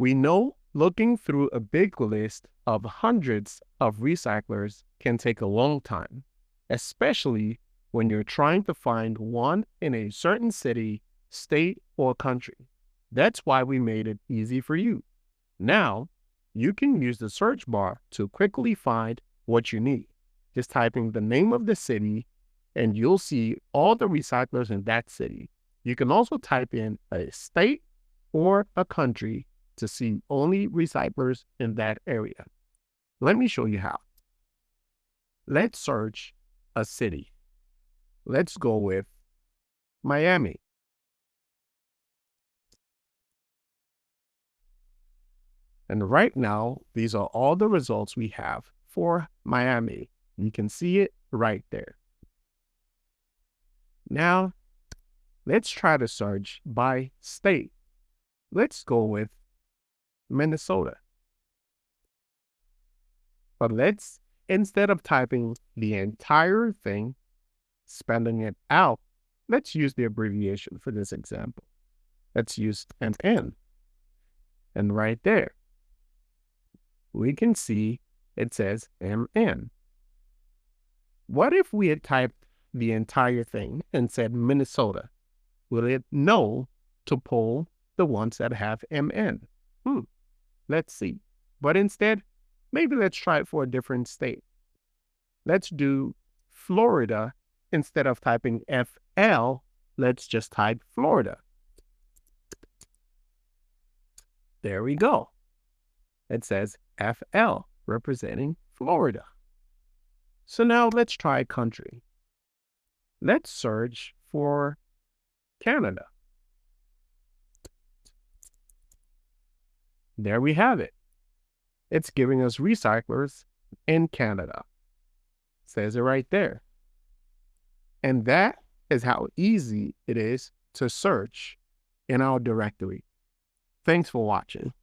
We know looking through a big list of hundreds of recyclers can take a long time, especially when you're trying to find one in a certain city, state, or country. That's why we made it easy for you. Now, you can use the search bar to quickly find what you need. Just typing the name of the city, and you'll see all the recyclers in that city. You can also type in a state or a country to see only recyclers in that area. Let me show you how. Let's search a city. Let's go with Miami. And right now, these are all the results we have for Miami. You can see it right there. Now, let's try to search by state. Let's go with Minnesota. But instead of typing the entire thing, spelling it out, let's use the abbreviation for this example. Let's use MN. And right there, we can see it says MN. What if we had typed the entire thing and said Minnesota? Will it know to pull the ones that have MN? Let's see. But instead, maybe let's try it for a different state. Let's do Florida. Instead of typing FL, let's just type Florida. There we go. It says FL, representing Florida. So now let's try country. Let's search for Canada. There we have it. It's giving us recyclers in Canada. It says it right there. And that is how easy it is to search in our directory. Thanks for watching.